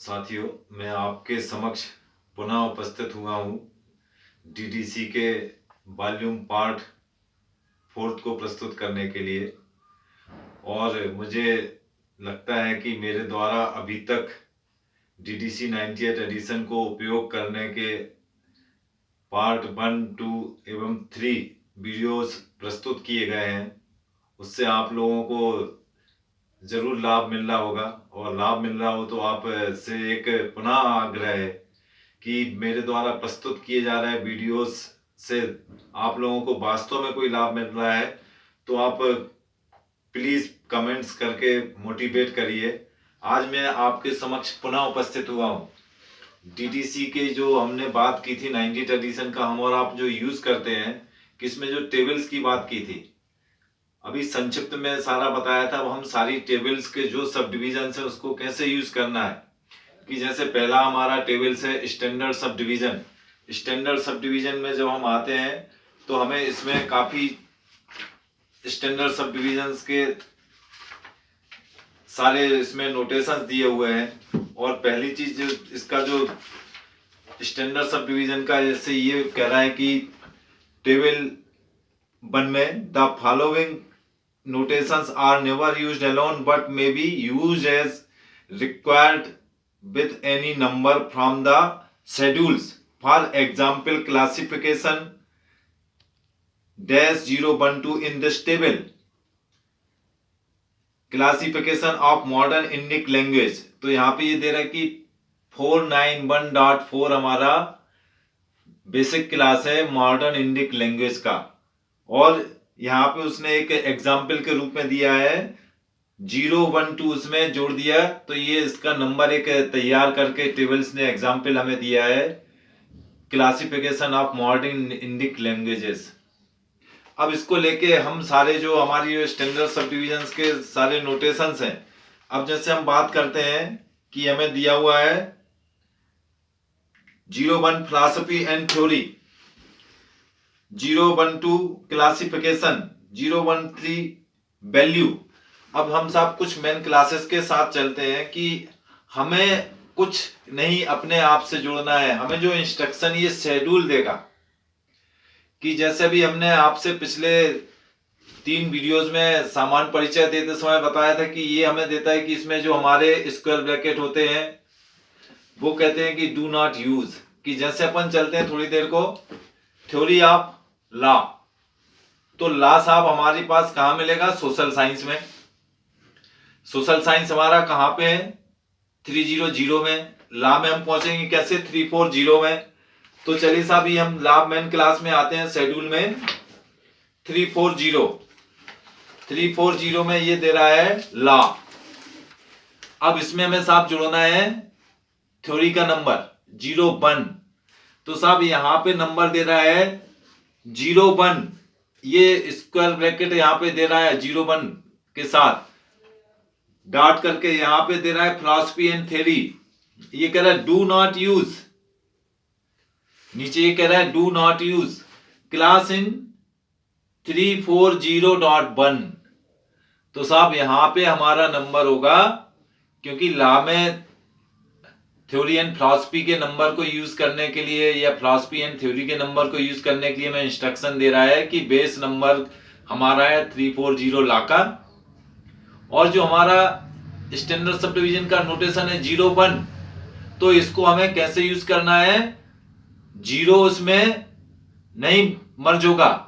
साथियों, मैं आपके समक्ष पुनः उपस्थित हुआ हूँ डीडीसी के वॉल्यूम पार्ट 4 को प्रस्तुत करने के लिए। और मुझे लगता है कि मेरे द्वारा अभी तक डीडीसी 98 एडिशन को उपयोग करने के पार्ट 1, 2 एवं 3 वीडियोस प्रस्तुत किए गए हैं। उससे आप लोगों को जरूर लाभ मिल रहा होगा, और लाभ मिल रहा हो तो आप से एक पुनः आग्रह है कि मेरे द्वारा प्रस्तुत किए जा रहे वीडियोस से आप लोगों को वास्तव में कोई लाभ मिल रहा है तो आप प्लीज कमेंट्स करके मोटिवेट करिए। आज मैं आपके समक्ष पुनः उपस्थित हुआ हूँ। डीडीसी के जो हमने बात की थी 98 एडिशन का, हम और आप जो यूज करते हैं, किसमें जो टेबल्स की बात की थी, अभी संक्षिप्त में सारा बताया था। अब हम सारी टेबल्स के जो सब डिवीजन है उसको कैसे यूज करना है, कि जैसे पहला हमारा टेबल्स है standard sub division. Standard sub division में जब हम आते हैं तो हमें इसमें काफी स्टैंडर्ड सब डिवीजन्स के सारे इसमें नोटेशंस दिए हुए हैं। और पहली चीज जो इसका जो स्टैंडर्ड सब डिवीजन का, जैसे ये कह रहा है कि टेबल 1 में the following notations are never used alone but may be used as required with any number from the schedules. For example, classification -012 in this table, classification of modern Indic language। तो यहाँ पे ये दे रहा है कि 491.4 हमारा बेसिक क्लास है मॉडर्न इंडिक लैंग्वेज का, और यहाँ पे उसने एक एग्जाम्पल के रूप में दिया है 012 उसमें जोड़ दिया। तो ये इसका नंबर एक तैयार करके टेबल्स ने एग्जाम्पल हमें दिया है, classification of modern Indic languages. अब इसको लेके हम सारे जो हमारी स्टैंडर्ड सब डिविजन्स के सारे नोटेशंस हैं, अब जैसे हम बात करते हैं कि हमें दिया हुआ है 01 philosophy and theory, 012 classification, 013 value. अब हम सब कुछ मेन क्लासेस के साथ चलते हैं कि हमें कुछ नहीं अपने आप से जोड़ना है। हमें जो इंस्ट्रक्शन ये शेड्यूल देगा, कि जैसे भी हमने आपसे पिछले 3 वीडियोस में सामान्य परिचय देते समय बताया था कि ये हमें देता है कि इसमें जो हमारे स्क्वायर ब्रैकेट होते हैं वो कहते हैं कि डू नॉट यूज। कि जैसे अपन चलते हैं थोड़ी देर को थ्योरी ऑफ लॉ, तो लॉ साहब हमारे पास कहां मिलेगा? सोशल साइंस में। सोशल साइंस हमारा कहां पे है? 300 में। लॉ में हम पहुंचेंगे कैसे? 340 में। तो चलिए साहब ये हम लॉ मेन क्लास में आते हैं, शेड्यूल में 340 में ये दे रहा है लॉ। अब इसमें हमें साहब जोड़ना है थ्योरी का नंबर 01। तो साहब यहां पे नंबर दे रहा है 01, ये स्क्वायर ब्रैकेट यहां पे दे रहा है 01 के साथ डॉट करके, यहां पे दे रहा है फिलॉसफी एंड थ्योरी। ये कह रहा है डू नॉट यूज, नीचे ये कह रहा है do not use class in 340.1। तो साहब यहां पे हमारा नंबर होगा, क्योंकि लॉ में थ्योरी एंड फिलॉसफी के नंबर को यूज करने के लिए या फिलॉसफी एंड थ्योरी के नंबर को यूज करने के लिए हमें इंस्ट्रक्शन दे रहा है कि बेस नंबर हमारा है 340 लॉ का, और जो हमारा स्टैंडर्ड सब डिवीजन का नोटेशन है 01, तो इसको हमें कैसे यूज करना है? 0 उसमें नहीं मर्ज होगा,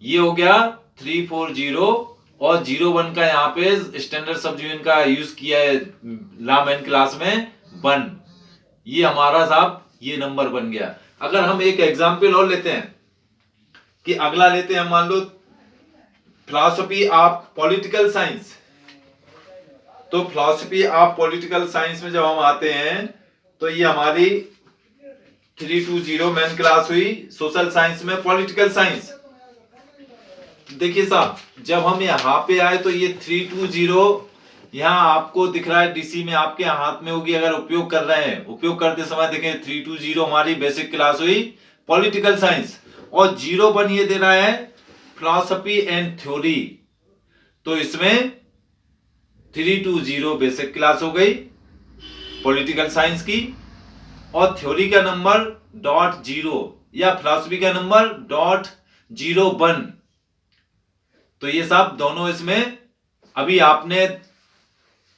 ये हो गया 340, और 01 का यहाँ पे स्टैंडर्ड सब डिवीजन का यूज किया है लॉ मेन क्लास में 1। ये हमारा साहब ये नंबर बन गया। अगर हम एक एग्जाम्पल और लेते हैं, कि अगला लेते हैं, मान लो फिलॉसफी ऑफ पॉलिटिकल साइंस। तो फिलॉसफी ऑफ पॉलिटिकल साइंस में जब हम आते हैं तो ये हमारी 320 मेन क्लास हुई सोशल साइंस में पॉलिटिकल साइंस। देखिए साहब जब हम यहां पे आए तो ये 320 यहां आपको दिख रहा है, डीसी में आपके हाथ में होगी अगर उपयोग कर रहे हैं। उपयोग करते समय देखें 320 हमारी बेसिक क्लास हुई पॉलिटिकल साइंस, और 01 ये दे रहा है फिलॉसफी एंड थ्योरी। तो इसमें 320 बेसिक क्लास हो गई, पॉलिटिकल साइंस की, और थ्योरी का नंबर .0 या फिलॉसफी का नंबर .01। तो ये सब दोनों इसमें अभी आपने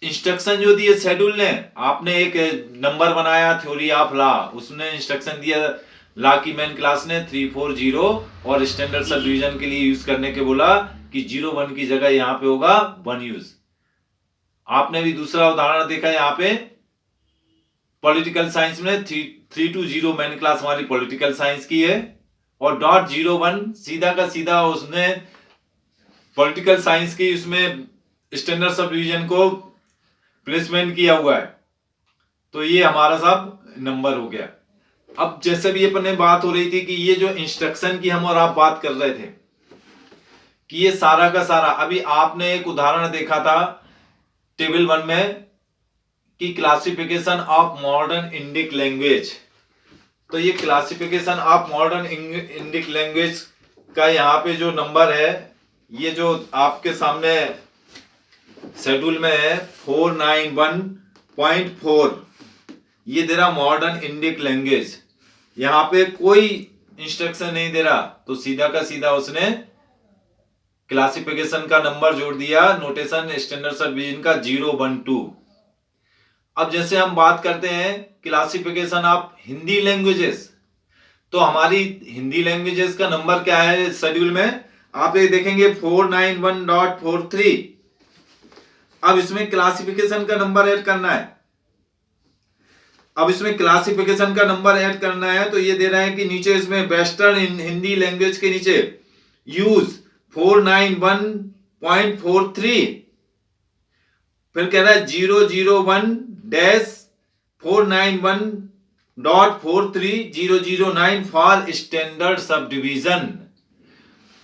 इंस्ट्रक्शन जो दिए शेड्यूल ने, आपने एक नंबर बनाया थ्योरी ऑफ लॉ, उसने इंस्ट्रक्शन दिया लॉ की मेन क्लास ने 340 और स्टैंडर्ड सब डिवीजन के लिए यूज करने के बोला कि 01 की जगह यहाँ पे होगा 1 यूज। आपने भी दूसरा उदाहरण देखा यहाँ पे पॉलिटिकल साइंस में 320 मेन क्लास हमारी पॉलिटिकल साइंस की है, और .01 सीधा का सीधा उसने पॉलिटिकल साइंस की उसमें स्टैंडर्ड सब डिवीजन को प्लेसमेंट किया हुआ है। तो ये हमारा सब नंबर हो गया। अब जैसे भी अपन ने बात हो रही थी कि ये जो इंस्ट्रक्शन की हम और आप बात कर रहे थे कि ये सारा का सारा, अभी आपने एक उदाहरण देखा था टेबल 1 में कि classification of modern Indic language. तो ये classification of modern Indic language का यहाँ पे जो नंबर है, ये जो आपके सामने शेड्यूल में है 491.4, ये दे रहा मॉडर्न इंडिक लैंग्वेज। यहाँ पे कोई इंस्ट्रक्शन नहीं दे रहा, तो सीधा का सीधा उसने क्लासिफिकेशन का नंबर जोड़ दिया, नोटेशन स्टैंडर्ड सब डिवीजन का 012। अब जैसे हम बात करते हैं क्लासिफिकेशन ऑफ हिंदी लैंग्वेजेस, तो हमारी हिंदी लैंग्वेजेस का नंबर क्या है शेड्यूल में, आप ये देखेंगे 491.43। अब इसमें क्लासिफिकेशन का नंबर ऐड करना है। अब इसमें क्लासिफिकेशन का नंबर ऐड करना है, तो ये दे रहा है कि नीचे इसमें वेस्टर्न हिंदी लैंग्वेज के नीचे यूज 491.43, फिर कह रहा है 001-491.43009 फॉर स्टैंडर्ड सब डिवीजन।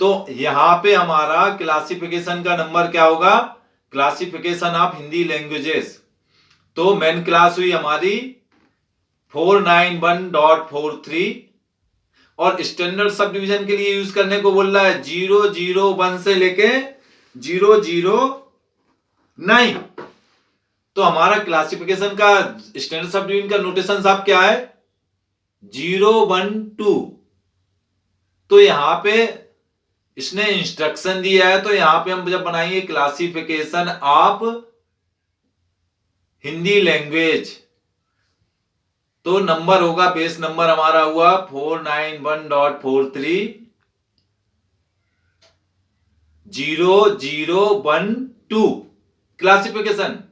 तो यहां पे हमारा क्लासिफिकेशन का नंबर क्या होगा, क्लासिफिकेशन ऑफ हिंदी लैंग्वेजेस। तो मेन क्लास हुई हमारी 491.43, और स्टैंडर्ड सब डिवीजन के लिए यूज करने को बोल रहा है 001 से लेके 009। तो हमारा क्लासिफिकेशन का स्टैंडर्ड सब डिवीजन का नोटेशन साहब क्या है 012। तो यहां पे इसने इंस्ट्रक्शन दिया है, तो यहां पे हम जब बनाएंगे क्लासिफिकेशन ऑफ हिंदी लैंग्वेज, तो नंबर होगा, बेस नंबर हमारा हुआ 491.43 0012 क्लासिफिकेशन।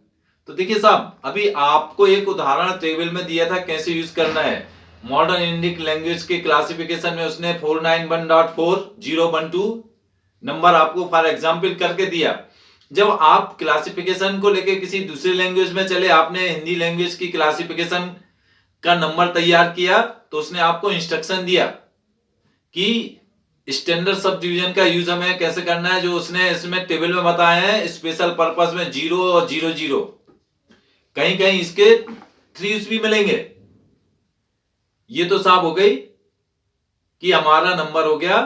तो देखिए साहब, अभी आपको एक उदाहरण टेबल में दिया था कैसे यूज करना है। मॉडर्न इंडिक लैंग्वेज के क्लासिफिकेशन में उसने 491.4012 नंबर आपको फॉर एग्जांपल करके दिया। जब आप क्लासिफिकेशन को लेके किसी दूसरे लैंग्वेज में चले, आपने हिंदी लैंग्वेज की क्लासिफिकेशन का नंबर तैयार किया, तो उसने आपको इंस्ट्रक्शन दिया कि स्टैंडर्ड सब डिवीजन का यूज हमें कैसे करना है, जो उसने इसमें टेबल में बताया है स्पेशल पर्पस में 0 और 00। कहीं कहीं इसके 3 भी मिलेंगे। ये तो साहब हो गई कि हमारा नंबर हो गया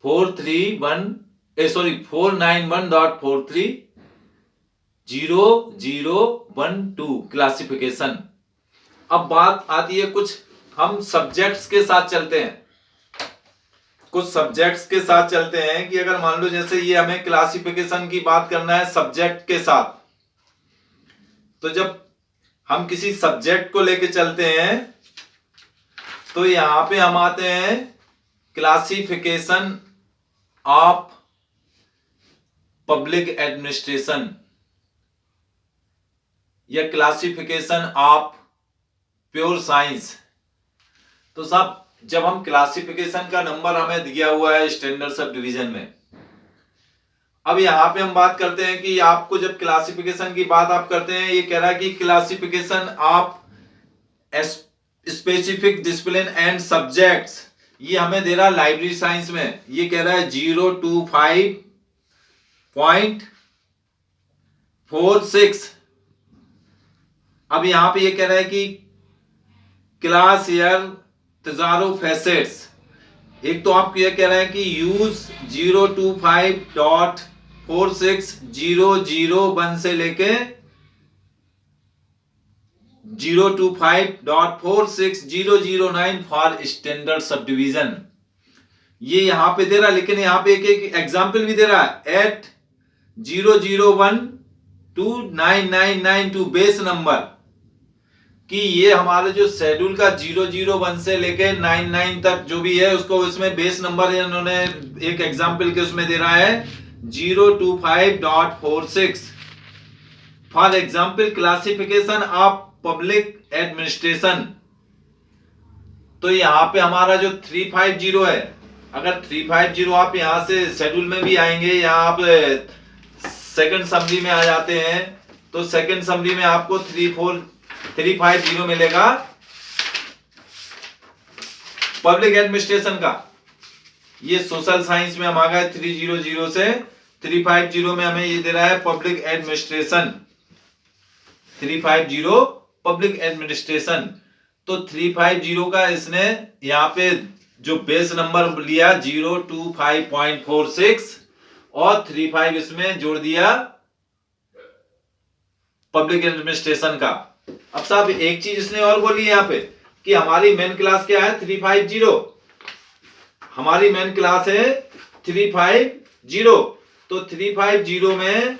491.43 0012 क्लासिफिकेशन। अब बात आती है कुछ हम सब्जेक्ट्स के साथ चलते हैं, कुछ सब्जेक्ट्स के साथ चलते हैं कि अगर मान लो जैसे ये हमें क्लासिफिकेशन की बात करना है सब्जेक्ट के साथ, तो जब हम किसी सब्जेक्ट को लेके चलते हैं तो यहां पे हम आते हैं क्लासिफिकेशन ऑफ पब्लिक एडमिनिस्ट्रेशन या क्लासिफिकेशन ऑफ प्योर साइंस। तो साहब जब हम क्लासिफिकेशन का नंबर हमें दिया हुआ है स्टैंडर्ड सब डिवीजन में, अब यहां पे हम बात करते हैं कि आपको जब क्लासिफिकेशन की बात आप करते हैं, ये कह रहा है कि classification of specific discipline and subjects, ये हमें दे रहा है लाइब्रेरी साइंस में, ये कह रहा है 025.46। अब यहां पे ये कह रहा है कि क्लास ईयर तजारो फैसेट्स, एक तो आपको ये कह रहा है कि यूज 025.46 001 से लेके 025.46009 फॉर स्टैंडर्ड सब डिवीजन। ये यहां पे दे रहा है, लेकिन यहां पे एक एक एग्जाम्पल भी दे रहा है। एट 001299992 बेस नंबर, कि ये हमारे जो शेड्यूल का 001 से लेके 99 तक जो भी है उसको इसमें बेस नंबर इन्होंने एक एग्जाम्पल के उसमें दे रहा है 025.46। For example classification of public administration. तो यहां पे हमारा जो 350 है, अगर 350 आप यहां से शेड्यूल में भी आएंगे, यहां आप सेकंड समरी में आ जाते हैं, तो सेकंड समरी में आपको 350 मिलेगा पब्लिक एडमिनिस्ट्रेशन का। ये सोशल साइंस में हम आ गए 300 से 350 में हमें ये दे रहा है पब्लिक एडमिनिस्ट्रेशन, 350 पब्लिक एडमिनिस्ट्रेशन। तो 350 का इसने यहाँ पे जो बेस नंबर लिया 025.46 और 35 इसमें जोड़ दिया पब्लिक एडमिनिस्ट्रेशन का। अब साहब एक चीज इसने और बोली यहाँ पे कि हमारी मेन क्लास क्या है 350, हमारी मेन क्लास है 350। तो 350 में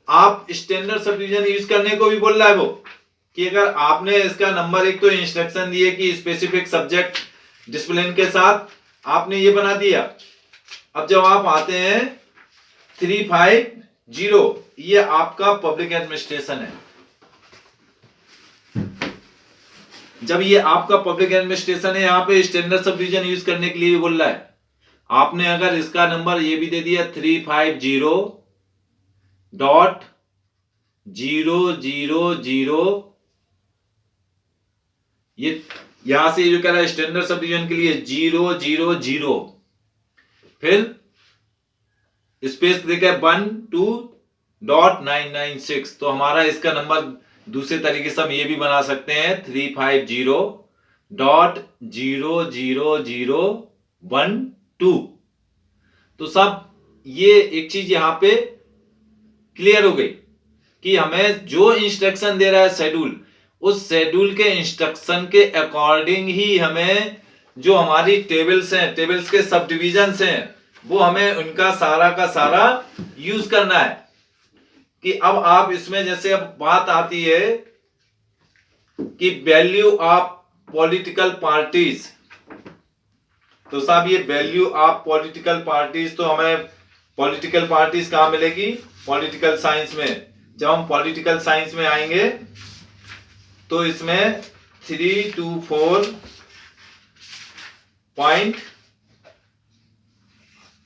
आप स्टैंडर्ड सब डिवीजन यूज करने को भी बोल रहा है वो, कि अगर आपने इसका नंबर एक तो इंस्ट्रक्शन दिए कि स्पेसिफिक सब्जेक्ट डिसिप्लिन के साथ आपने ये बना दिया। अब जब आप आते हैं 350, ये आपका पब्लिक एडमिनिस्ट्रेशन है। जब ये आपका पब्लिक एडमिनिस्ट्रेशन है, यहाँ पे स्टैंडर्ड सब डिवीजन यूज करने के लिए भी बोल रहा है। आपने अगर इसका नंबर ये भी दे दिया 350.000, ये यहां से जो कह रहा है स्टैंडर्ड सब डिवीजन के लिए 000, फिर स्पेस देकर 12.996। तो हमारा इसका नंबर दूसरे तरीके से हम ये भी बना सकते हैं 350.00012। तो सब ये एक चीज यहां पे क्लियर हो गई कि हमें जो इंस्ट्रक्शन दे रहा है शेड्यूल, उस शेड्यूल के इंस्ट्रक्शन के अकॉर्डिंग ही हमें जो हमारी टेबल्स हैं, टेबल्स के सब डिविजन्स हैं, वो हमें उनका सारा का सारा यूज करना है। कि अब आप इसमें जैसे अब बात आती है कि वैल्यू ऑफ पॉलिटिकल पार्टीज, तो साहब ये वैल्यू ऑफ पॉलिटिकल पार्टीज, तो हमें पॉलिटिकल पार्टीज कहां मिलेगी पॉलिटिकल साइंस में। जब हम पॉलिटिकल साइंस में आएंगे तो इसमें 324 पॉइंट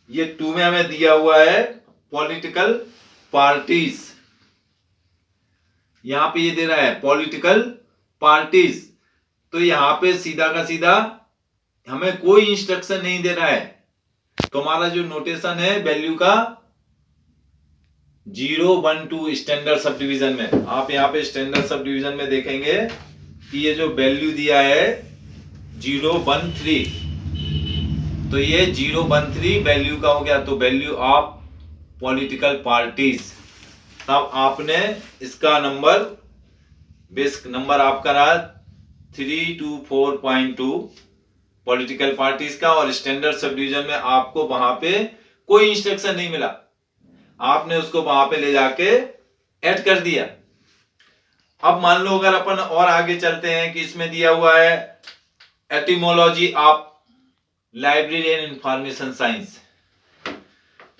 ये 2 में हमें दिया हुआ है पॉलिटिकल पार्टीज। यहां पे ये दे रहा है पॉलिटिकल पार्टीज, तो यहां पे सीधा का सीधा हमें कोई इंस्ट्रक्शन नहीं दे रहा है। तो हमारा जो नोटेशन है वैल्यू का 012 स्टैंडर्ड सब डिवीजन में, आप यहां पे स्टैंडर्ड सब डिवीजन में देखेंगे कि ये जो वैल्यू दिया है 013, तो ये 013 वैल्यू का हो गया। तो वैल्यू ऑफ पॉलिटिकल पार्टीज, तब आपने इसका नंबर बेस नंबर आपका रहा 324.2 पॉलिटिकल पार्टीज का, और स्टैंडर्ड सब डिवीजन में आपको वहां पे कोई इंस्ट्रक्शन नहीं मिला, आपने उसको वहां पे ले जाके ऐड कर दिया। अब मान लो अगर अपन और आगे चलते हैं कि इसमें दिया हुआ है etymology of library and information science,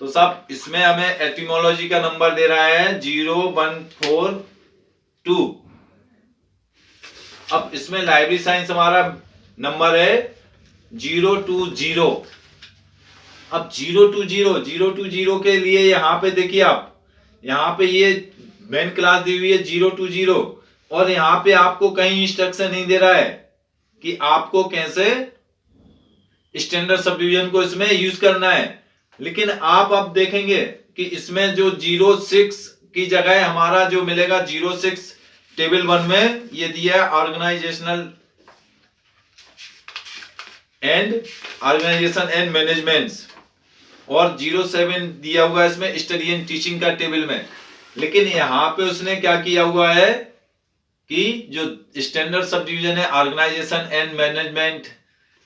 तो सब इसमें हमें एटिमोलॉजी का नंबर दे रहा है 0142। अब इसमें लाइब्रेरी साइंस हमारा नंबर है 020। अब 020 के लिए यहां पे देखिए आप, यहां पे ये मेन क्लास दी हुई है 020, और यहां पे आपको कहीं इंस्ट्रक्शन नहीं दे रहा है कि आपको कैसे स्टैंडर्ड सब डिवीजन को इसमें यूज करना है। लेकिन आप अब देखेंगे कि इसमें जो 06 की जगह हमारा जो मिलेगा 06 टेबल 1 में ये दिया है ऑर्गेनाइजेशन एंड मैनेजमेंट, और 07 दिया हुआ है इसमें स्टडी एंड टीचिंग का टेबल में। लेकिन यहां पे उसने क्या किया हुआ है कि जो स्टैंडर्ड सब डिवीजन है ऑर्गेनाइजेशन एंड मैनेजमेंट,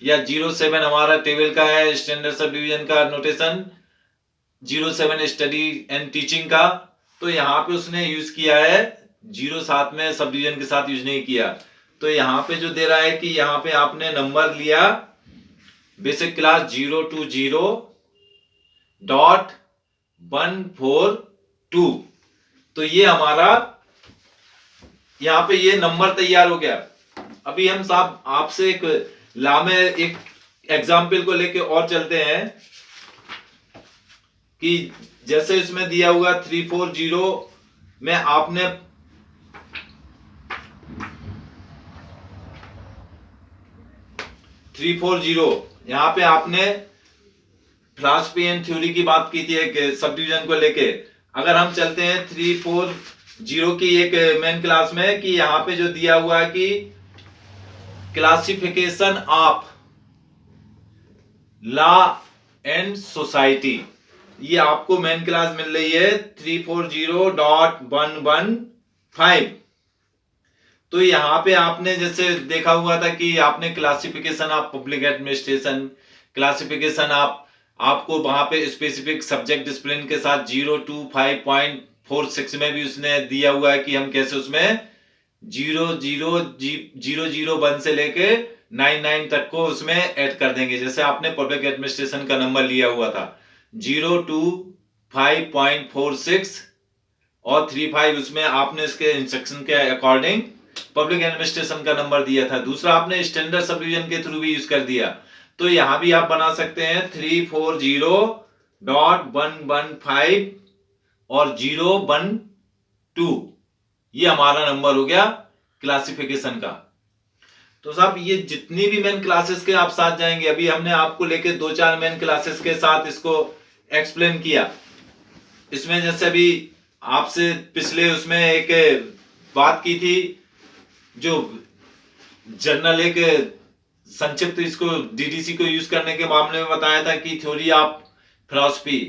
या 07 हमारा टेबल का है स्टैंडर्ड सब डिवीजन का नोटेशन, 07 स्टडी एंड टीचिंग का, तो यहाँ पे उसने यूज किया है 07 में सब डिवीजन के साथ यूज नहीं किया। तो यहाँ पे जो दे रहा है कि यहाँ पे आपने नंबर लिया बेसिक क्लास 020.142, तो ये हमारा यहाँ पे ये नंबर तैयार हो गया। अभी हम साहब आपसे एक ला में एक एग्जाम्पल को लेके और चलते हैं कि जैसे इसमें दिया हुआ 340 में आपने यहाँ पे आपने फिलॉसफी एंड थ्योरी की बात की थी सब डिवीजन को लेके। अगर हम चलते हैं 340 की एक मेन क्लास में कि यहाँ पे जो दिया हुआ है कि classification of law and society, ये आपको मेन क्लास मिल रही है 340.115। तो यहाँ पे आपने जैसे देखा हुआ था कि आपने classification of public administration, classification of, आपको वहां पे स्पेसिफिक सब्जेक्ट डिसिप्लिन के साथ 025.46 में भी उसने दिया हुआ है कि हम कैसे उसमें 00001 से लेके 99 तक को उसमें ऐड कर देंगे। जैसे आपने पब्लिक एडमिनिस्ट्रेशन का नंबर लिया हुआ था 025.46 और 35, उसमें आपने इसके इंस्ट्रक्शन के अकॉर्डिंग पब्लिक एडमिनिस्ट्रेशन का नंबर दिया था। दूसरा आपने स्टैंडर्ड सब डिवीजन के थ्रू भी यूज कर दिया। तो यहां भी आप बना सकते हैं 340.115 और 012, ये हमारा नंबर हो गया क्लासिफिकेशन का। तो साहब ये जितनी भी मेन क्लासेस के आप साथ जाएंगे, अभी हमने आपको लेके 2-4 मेन क्लासेस के साथ इसको एक्सप्लेन किया। इसमें जैसे अभी आपसे पिछले उसमें एक बात की थी, जो जर्नल एक संक्षिप्त इसको डीडीसी को यूज करने के मामले में बताया था कि theory of philosophy,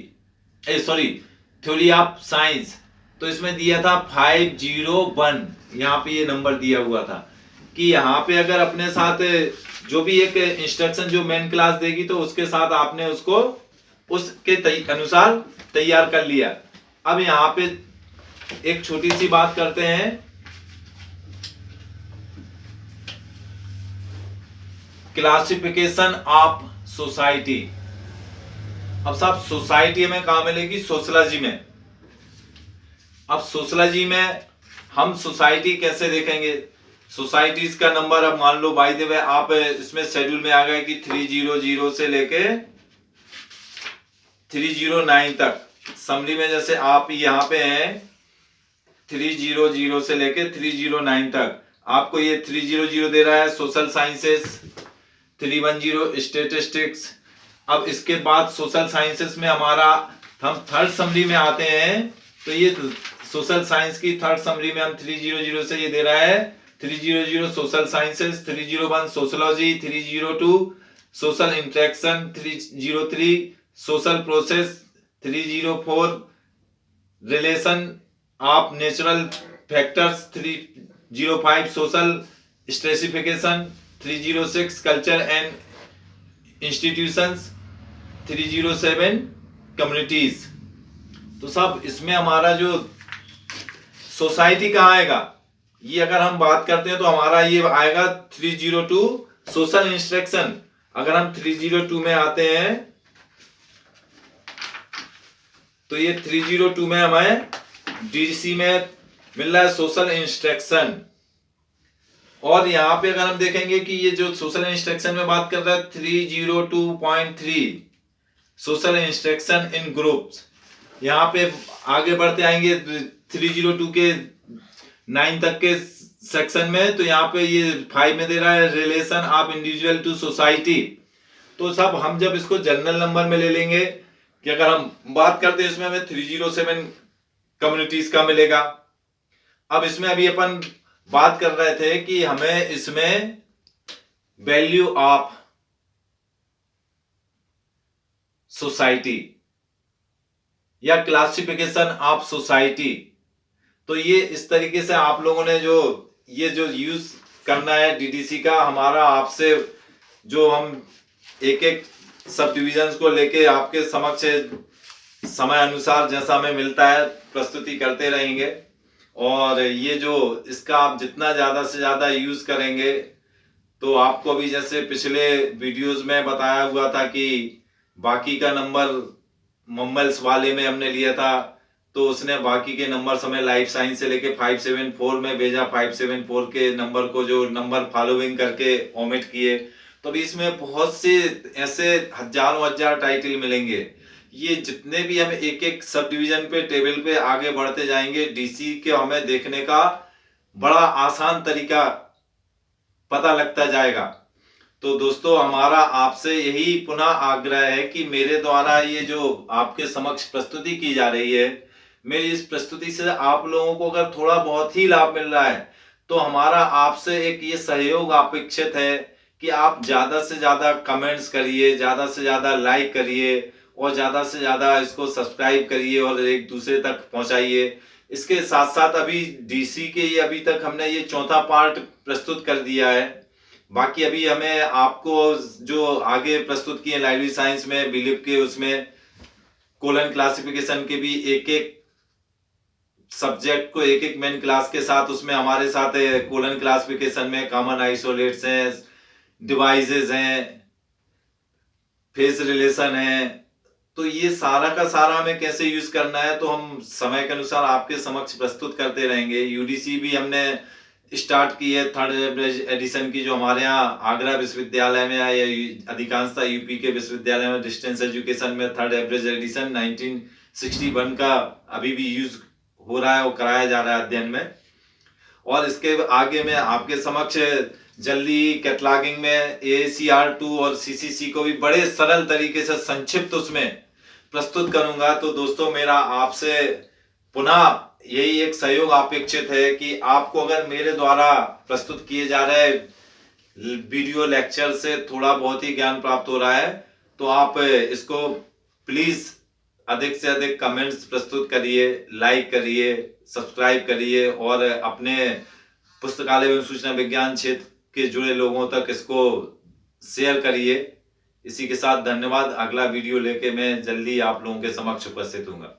theory of science, तो इसमें दिया था 501, यहाँ पे ये नंबर दिया हुआ था कि यहाँ पे अगर अपने साथ जो भी एक इंस्ट्रक्शन जो मेन क्लास देगी तो उसके साथ आपने उसको उसके अनुसार तैयार कर लिया। अब यहाँ पे एक छोटी सी बात करते हैं, क्लासिफिकेशन ऑफ सोसाइटी। अब साहब सोसाइटी हमें कहां मिलेगी? सोशलॉजी में। अब सोशलॉजी में हम सोसाइटी कैसे देखेंगे? सोसाइटीज का नंबर अब मान लो बाय द वे आप इसमें शेड्यूल में आ गए कि 300 से लेके 309 तक। समरी में जैसे आप यहाँ पे हैं 300 से लेके 309 तक, आपको ये 300 दे रहा है सोशल साइंसेस, 310 स्टेटिस्टिक्स। अब इसके बाद सोशल साइंसेस में हमारा हम थर्ड समरी में आते हैं, तो ये सोशल साइंस की थर्ड समरी में हम 300 से ये दे रहा है 300 social sciences, 301 sociology, 302 social interaction, 303 social process, 304 relation of natural factors, 305 social stratification, 306 culture and institutions, 307 communities. तो सब इसमें हमारा जो सोसाइटी कहाँ आएगा, ये अगर हम बात करते हैं तो हमारा ये आएगा 302 सोशल इंस्ट्रक्शन। अगर हम 302 में आते हैं तो ये 302 में हमें डीसी में मिल रहा है सोशल इंस्ट्रक्शन। और यहाँ पे अगर हम देखेंगे कि ये जो सोशल इंस्ट्रक्शन में बात कर रहा है 302.3 सोशल इंस्ट्रक्शन इन ग्रुप्स, यहाँ पे आगे बढ़ते आएंगे 302 के 9 तक के सेक्शन में, तो यहाँ पे ये 5 में दे रहा है relation of individual to society. तो सब हम जब इसको जनरल नंबर में ले लेंगे कि अगर हम बात करते हैं इसमें हमें 307 कम्युनिटीज का मिलेगा। अब इसमें अभी अपन बात कर रहे थे कि हमें इसमें वैल्यू ऑफ सोसाइटी या क्लासिफिकेशन ऑफ सोसाइटी, तो ये इस तरीके से आप लोगों ने जो ये जो यूज करना है डीडीसी का, हमारा आपसे जो हम एक एक सब डिविजन्स को लेके आपके समक्ष समय अनुसार जैसा हमें मिलता है प्रस्तुति करते रहेंगे। और ये जो इसका आप जितना ज़्यादा से ज़्यादा यूज़ करेंगे तो आपको भी, जैसे पिछले वीडियोस में बताया हुआ था कि बाकी का नंबर मम्मल्स वाले में हमने लिया था, तो उसने बाकी के नंबर हमें लाइफ साइंस से लेके 574 में भेजा। 574 के नंबर को जो नंबर फॉलोइंग करके ओमिट किए। तो अभी इसमें बहुत से ऐसे हजारों हजार टाइटल मिलेंगे। ये जितने भी हम एक एक सब डिवीजन पे टेबल पे आगे बढ़ते जाएंगे, डीसी के हमें देखने का बड़ा आसान तरीका पता लगता जाएगा। तो दोस्तों, हमारा आपसे यही पुनः आग्रह है कि मेरे द्वारा ये जो आपके समक्ष प्रस्तुति की जा रही है, मेरी इस प्रस्तुति से आप लोगों को अगर थोड़ा बहुत ही लाभ मिल रहा है तो हमारा आपसे एक ये सहयोग अपेक्षित है कि आप ज्यादा से ज्यादा कमेंट्स करिए, ज्यादा से ज्यादा लाइक करिए और ज्यादा से ज्यादा इसको सब्सक्राइब करिए और एक दूसरे तक पहुंचाइए। इसके साथ साथ अभी डीसी के ये अभी तक हमने ये चौथा पार्ट प्रस्तुत कर दिया है। बाकी अभी हमें आपको जो आगे प्रस्तुत किए लाइब्रेरी साइंस में बिलीव के, उसमें कोलन क्लासिफिकेशन के भी एक एक सब्जेक्ट को एक एक मेन क्लास के साथ, उसमें हमारे साथ कोलन क्लासिफिकेशन में कॉमन आइसोलेट्स हैं, डिवाइसेस हैं, फेस रिलेशन है। तो ये सारा का सारा हमें कैसे यूज करना है तो हम समय के अनुसार आपके समक्ष प्रस्तुत करते रहेंगे। यूडीसी भी हमने स्टार्ट की है 3rd एडिशन की, जो हमारे यहाँ आगरा विश्वविद्यालय में है, या अधिकांशतः यूपी के विश्वविद्यालय में डिस्टेंस एजुकेशन में 3rd एडिशन 1961 का अभी भी यूज हो रहा है और कराया जा रहा है अध्ययन में। और इसके आगे में आपके समक्ष जल्दी कैटलॉगिंग में AACR2 और CCC को भी बड़े सरल तरीके से संक्षिप्त उसमें प्रस्तुत करूंगा। तो दोस्तों, मेरा आपसे पुनः यही एक सहयोग अपेक्षित है कि आपको अगर मेरे द्वारा प्रस्तुत किए जा रहे वीडियो लेक्चर से थोड़ा बहुत ही ज्ञान प्राप्त हो रहा है तो आप इसको प्लीज अधिक से अधिक कमेंट्स प्रस्तुत करिए, लाइक करिए, सब्सक्राइब करिए और अपने पुस्तकालय एवं सूचना विज्ञान क्षेत्र के जुड़े लोगों तक इसको शेयर करिए। इसी के साथ धन्यवाद। अगला वीडियो लेके मैं जल्दी आप लोगों के समक्ष उपस्थित हूँगा।